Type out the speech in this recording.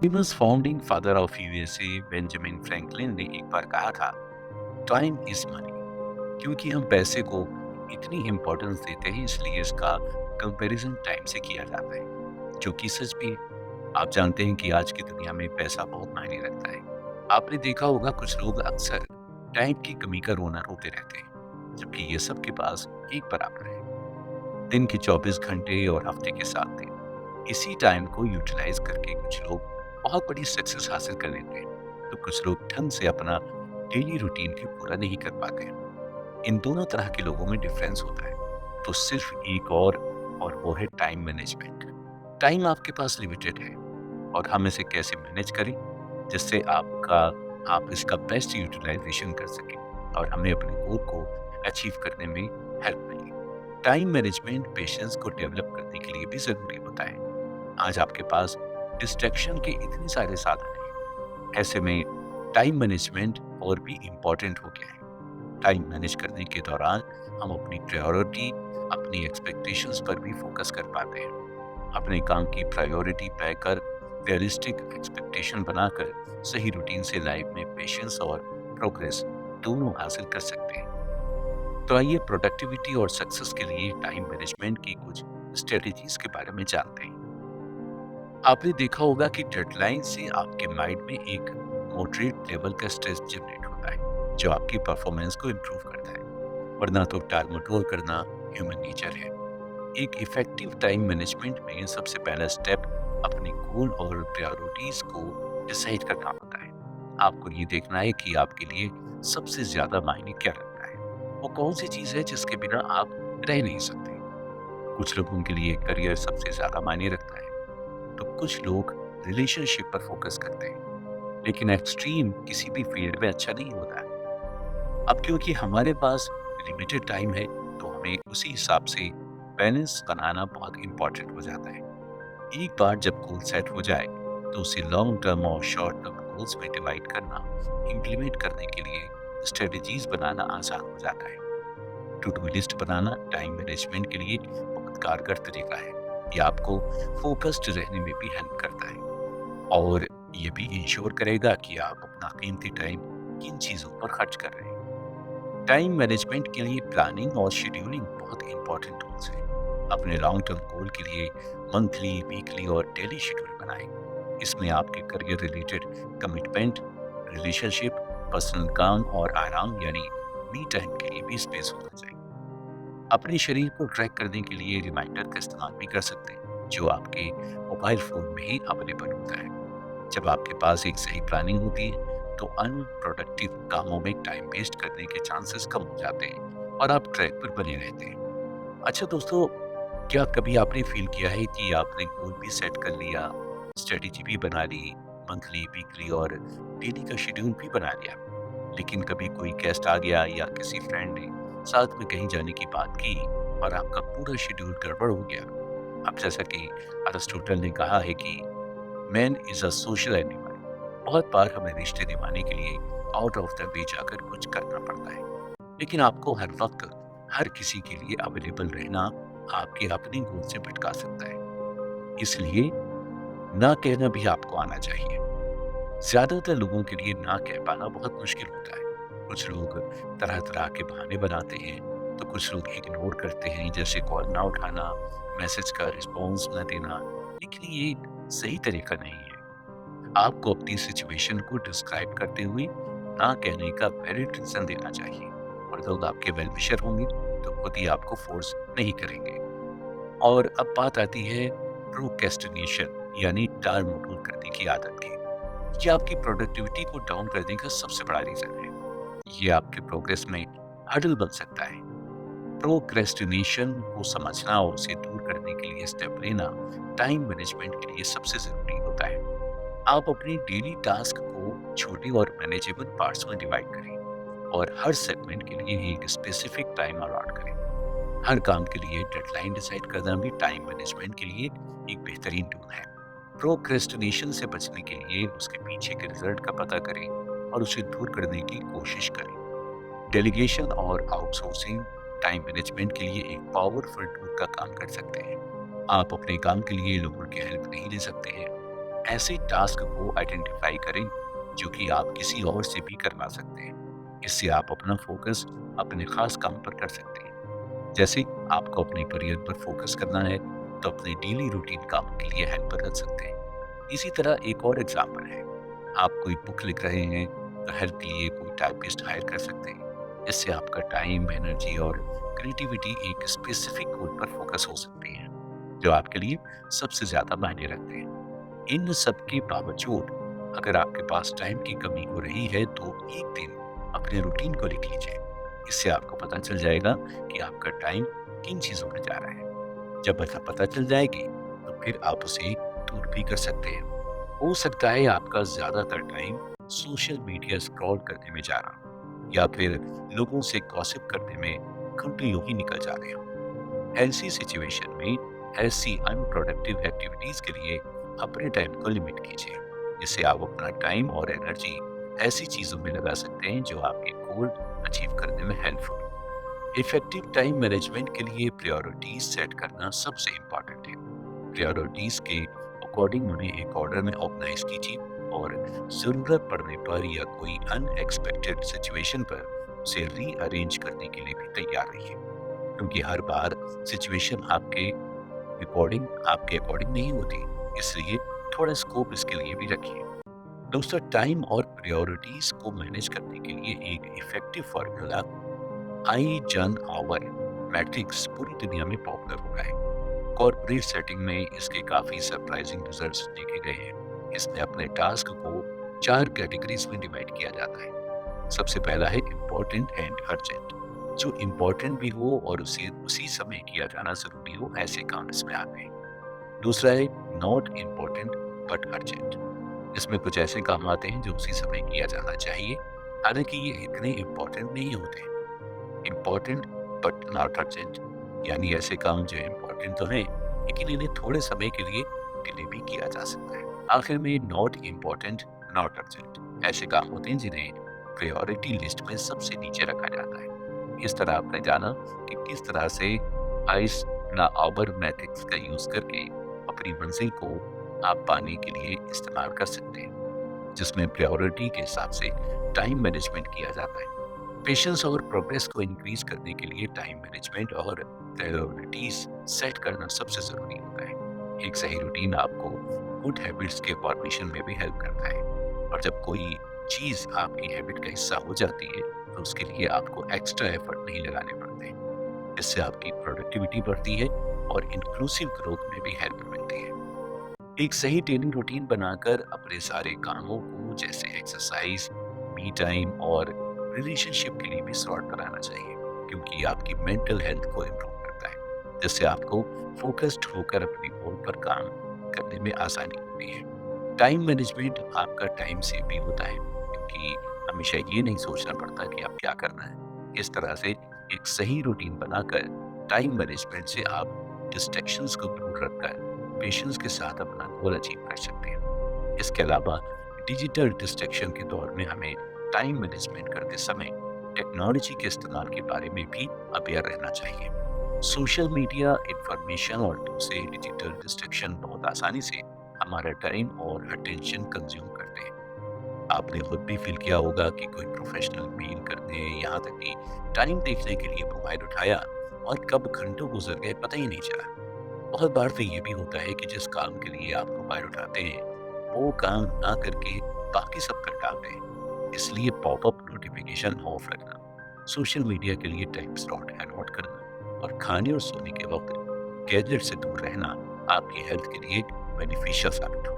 Famous founding father of USA Benjamin Franklin ने एक बार कहा था, टाइम इज मनी। क्योंकि हम पैसे को इतनी इंपॉर्टेंस देते हैं, इसलिए इसका कंपैरिजन टाइम से किया जाता है, जो कि सच भी है। आप जानते हैं कि आज की दुनिया में पैसा बहुत मायने रखता है। आपने देखा होगा, कुछ लोग अक्सर टाइम की कमी का रोना रोते रहते हैं, जबकि ये सबके पास एक बराबर है। दिन के 24 घंटे और हफ्ते के 7 दिन। इसी टाइम को यूटिलाइज करके कुछ लोग बहुत बड़ी सक्सेस हासिल कर लेते हैं, तो कुछ लोग ढंग से अपना डेली रूटीन भी पूरा नहीं कर पाते हैं। इन दोनों तरह के लोगों में डिफरेंस होता है, तो सिर्फ एक और वो है टाइम मैनेजमेंट। टाइम आपके पास लिमिटेड है, और हम इसे कैसे मैनेज करें जिससे आप इसका बेस्ट यूटिलाइजेशन कर सकें और हमें अपने गोल को अचीव करने में हेल्प मिले। टाइम मैनेजमेंट पेशेंस को डेवलप करने के लिए भी जरूरी होता है। आज आपके पास डिस्ट्रैक्शन के इतने सारे साधन हैं, ऐसे में टाइम मैनेजमेंट और भी इम्पोर्टेंट हो गया है। टाइम मैनेज करने के दौरान हम अपनी प्रायोरिटी, अपनी एक्सपेक्टेशंस पर भी फोकस कर पाते हैं। अपने काम की प्रायोरिटी तय कर, रियलिस्टिक एक्सपेक्टेशन बनाकर सही रूटीन से लाइफ में पेशेंस और प्रोग्रेस दोनों हासिल कर सकते हैं। तो आइए प्रोडक्टिविटी और सक्सेस के लिए टाइम मैनेजमेंट की कुछ स्ट्रेटजीज के बारे में जानते हैं। आपने देखा होगा कि डेडलाइन से आपके माइंड में एक मॉडरेट लेवल का स्ट्रेस जनरेट होता है, जो आपकी परफॉर्मेंस को इम्प्रूव करता है। वरना तो टाल-मटोल करना ह्यूमन नेचर है। एक इफेक्टिव टाइम मैनेजमेंट में सबसे पहला स्टेप अपने गोल और प्रायोरिटीज को डिसाइड करना होता है। आपको ये देखना है कि आपके लिए सबसे ज्यादा मायने क्या रखता है। वो कौन सी चीज है जिसके बिना आप रह नहीं सकते। कुछ लोगों के लिए करियर सबसे ज्यादा मायने रखता है, तो कुछ लोग रिलेशनशिप पर फोकस करते हैं। लेकिन एक्सट्रीम किसी भी फील्ड में अच्छा नहीं होता है। अब क्योंकि हमारे पास लिमिटेड टाइम है, तो हमें उसी हिसाब से बैलेंस बनाना बहुत इंपॉर्टेंट हो जाता है। एक बार जब गोल सेट हो जाए, तो उसे लॉन्ग टर्म और शॉर्ट टर्म गोल्स में डिवाइड करना, इम्प्लीमेंट करने के लिए स्ट्रेटजीज बनाना आसान हो जाता है। टू डू लिस्ट बनाना टाइम मैनेजमेंट के लिए बहुत कारगर तरीका है। ये आपको फोकस्ड रहने में भी हेल्प करता है, और ये भी इंश्योर करेगा कि आप अपना कीमती टाइम किन चीज़ों पर खर्च कर रहे हैं। टाइम मैनेजमेंट के लिए प्लानिंग और शेड्यूलिंग बहुत इंपॉर्टेंट टूल्स हैं। अपने लॉन्ग टर्म गोल के लिए मंथली, वीकली और डेली शेड्यूल बनाएं। इसमें आपके career related commitment, relationship, personal काम और आराम यानी मी टाइम के लिए भी स्पेस होना चाहिए। अपने शरीर को ट्रैक करने के लिए रिमाइंडर का इस्तेमाल भी कर सकते हैं, जो आपके मोबाइल फोन में ही अवेलेबल होता है। जब आपके पास एक सही प्लानिंग होती है, तो अनप्रोडक्टिव कामों में टाइम वेस्ट करने के चांसेस कम हो जाते हैं और आप ट्रैक पर बने रहते हैं। अच्छा दोस्तों, क्या कभी आपने फील किया है कि आपने गोल भी सेट कर लिया, स्ट्रेटेजी भी बना ली, मंथली, वीकली और डेली का शेड्यूल भी बना लिया, लेकिन कभी कोई गेस्ट आ गया या किसी फ्रेंड ने साथ में कहीं जाने की बात की और आपका पूरा शेड्यूल गड़बड़ हो गया। अब जैसा कि अरिस्टोटल ने कहा है कि man is a social animal. बहुत बार हमें रिश्ते निभाने के लिए आउट ऑफ द वे जाकर कुछ करना पड़ता है, लेकिन आपको हर वक्त हर किसी के लिए अवेलेबल रहना आपके अपने गोल से भटका सकता है। इसलिए ना कहना भी आपको आना चाहिए। ज्यादातर लोगों के लिए ना कह पाना बहुत मुश्किल होता है। कुछ लोग तरह तरह के बहाने बनाते हैं, तो कुछ लोग इग्नोर करते हैं, जैसे कॉल ना उठाना, मैसेज का रिस्पॉन्स न देना। लेकिन ये सही तरीका नहीं है। आपको अपनी सिचुएशन को डिस्क्राइब करते हुए ना कहने का वैलिड रीजन देना चाहिए, और लोग आपके वेल विशर होंगे तो खुद ही आपको फोर्स नहीं करेंगे। और अब बात आती है प्रोक्रेस्टिनेशन यानी टाल मटोल करने की आदत की। ये आपकी प्रोडक्टिविटी को डाउन करने का सबसे बड़ा रीजन है। ये आपके प्रोग्रेस में हडल बन सकता है। प्रोक्रेस्टिनेशन को समझना और उसे दूर करने के लिए स्टेप लेना टाइम मैनेजमेंट के लिए सबसे जरूरी होता है। आप अपनी डेली टास्क को छोटे और मैनेजेबल पार्ट्स में डिवाइड करें, और हर सेगमेंट के लिए एक स्पेसिफिक टाइम अलॉट करें। हर काम के लिए डेडलाइन डिसाइड करना भी टाइम मैनेजमेंट के लिए एक बेहतरीन टूल है। प्रोक्रेस्टिनेशन से बचने के लिए उसके पीछे के रिजल्ट का पता करें और उसे दूर करने की कोशिश करें। डेलीगेशन और आउटसोर्सिंग टाइम मैनेजमेंट के लिए एक पावरफुल टूल का काम कर सकते हैं। आप अपने काम के लिए लोगों की हेल्प नहीं ले सकते हैं, ऐसे टास्क को आइडेंटिफाई करें जो कि आप किसी और से भी करवा सकते हैं। इससे आप अपना फोकस अपने खास काम पर कर सकते हैं। जैसे आपको अपने करियर पर फोकस करना है तो अपने डेली रूटीन कामों के लिए हेल्प रख सकते हैं। इसी तरह एक और एग्जांपल है, आप कोई बुक लिख रहे हैं तो हेल्प के लिए कोई टाइपिस्ट हायर कर सकते हैं। इससे आपका टाइम, एनर्जी और क्रिएटिविटी एक स्पेसिफिक गोल पर फोकस हो सकती है जो आपके लिए सबसे ज्यादा मायने रखते हैं। इन सब के बावजूद अगर आपके पास टाइम की कमी हो रही है तो एक दिन अपने रूटीन को लिख लीजिए। इससे आपको पता चल जाएगा कि आपका टाइम किन चीजों में जा रहा है। जब ऐसा पता चल जाएगी तो फिर आप उसे दूर भी कर सकते हैं। हो सकता है आपका ज्यादातर टाइम सोशल मीडिया स्क्रॉल करने में जा रहा हो या फिर लोगों से गॉसिप करने में घंटे यूं ही निकल जा रहे हो। ऐसी सिचुएशन में ऐसी अनप्रोडक्टिव एक्टिविटीज के लिए अपने टाइम को लिमिट कीजिए, जिससे आप अपना टाइम और एनर्जी ऐसी चीजों में लगा सकते हैं जो आपके गोल अचीव करने में हेल्पफुल। इफेक्टिव टाइम मैनेजमेंट के लिए प्रायोरिटीज सेट करना सबसे इम्पोर्टेंट है। प्रायोरिटीज के अकॉर्डिंग उन्हें एक ऑर्डर में ऑर्गेनाइज कीजिए और जरूरत पड़ने पर या कोई अनएक्सपेक्टेड सिचुएशन पर उसे रीअरेंज करने के लिए भी तैयार रहिए, क्योंकि हर बार सिचुएशन आपके अकॉर्डिंग नहीं होती। इसलिए थोड़ा स्कोप इसके लिए भी रखिए। दोस्तों, टाइम और प्रायोरिटीज को मैनेज करने के लिए एक इफेक्टिव फॉर्मूला आई जन आवर मैट्रिक्स पूरी दुनिया में पॉपुलर हो रहा है। कॉर्पोरेट सेटिंग में इसके काफी सरप्राइजिंग रिजल्ट्स देखे गए हैं। इसमें अपने टास्क को 4 कैटेगरीज में डिवाइड किया जाता है। सबसे पहला है इम्पोर्टेंट एंड अर्जेंट। जो इम्पोर्टेंट भी हो और उसे उसी समय किया जाना जरूरी हो, ऐसे काम इसमें आते हैं। दूसरा है नॉट इम्पोर्टेंट बट अर्जेंट। इसमें कुछ ऐसे काम आते हैं जो उसी समय किया जाना चाहिए, हालांकि ये इतने इम्पोर्टेंट नहीं होते। इम्पोर्टेंट बट नॉट अर्जेंट, यानी ऐसे काम जो इम्पोर्टेंट तो हैं लेकिन इन्हें थोड़े समय के लिए डिले भी किया जा सकता है। आखिर में नॉट इम्पोर्टेंट नॉट अर्जेंट ऐसे काम होते हैं जिन्हें प्रायोरिटी लिस्ट में सबसे नीचे रखा जाता है। इस तरह आपने जाना कि किस तरह से आइस ना आवर मैट्रिक्स का यूज करके अपनी मंजिल को आप पाने के लिए इस्तेमाल कर सकते हैं, जिसमें प्रायोरिटी के हिसाब से टाइम मैनेजमेंट किया जाता है। पेशेंस और प्रोग्रेस को इंक्रीज करने के लिए टाइम मैनेजमेंट और प्रायोरिटीज सेट करना सबसे जरूरी होता है। एक सही रूटीन आपको गुड हैबिट्स के फॉर्मेशन में भी हेल्प करता है, और जब कोई चीज आपकी हैबिट का हिस्सा हो जाती है तो उसके लिए आपको एक्स्ट्रा एफर्ट नहीं लगाने पड़ते। इससे आपकी प्रोडक्टिविटी बढ़ती है और इंक्लूसिव ग्रोथ में भी हेल्प मिलती है। एक सही डेली रूटीन बनाकर अपने सारे कामों को, जैसे एक्सरसाइज, मी टाइम और रिलेशनशिप के लिए भी सॉर्ट कराना चाहिए, क्योंकि ये आपकी मेंटल हेल्थ को इम्प्रूव करता है, जिससे आपको फोकस्ड होकर अपने गोल पर काम करने में आसानी होती है। टाइम मैनेजमेंट आपका टाइम सेव भी होता है, क्योंकि हमेशा ये नहीं सोचना पड़ता कि आप क्या करना है। इस तरह से एक सही रूटीन बनाकर टाइम मैनेजमेंट से आप डिस्ट्रैक्शंस को दूर रखकर पेशेंस के साथ अपना गोल अचीव कर सकते हैं। इसके अलावा डिजिटल डिस्ट्रैक्शन के दौर में हमें टाइम मैनेजमेंट करते समय टेक्नोलॉजी के इस्तेमाल के बारे में भी अवेयर रहना चाहिए। सोशल मीडिया, इंफॉर्मेशन और दूसरे डिजिटल डिस्ट्रैक्शन बहुत आसानी से हमारा टाइम और अटेंशन कंज्यूम करते हैं। आपने खुद भी फील किया होगा कि कोई प्रोफेशनल मेल करने, यहाँ तक कि टाइम देखने के लिए मोबाइल उठाया और कब घंटों गुजर गए पता ही नहीं चला। बहुत बार तो ये भी होता है कि जिस काम के लिए आप मोबाइल उठाते हैं वो काम ना करके बाकी सब कर डालते हैं। इसलिए पॉपअप नोटिफिकेशन ऑफ रखना, सोशल मीडिया के लिए टाइम स्लॉट अलॉट करना और खाने और सोने के वक्त गैजेट से दूर रहना आपकी हेल्थ के लिए बेनिफिशियल साबित हो।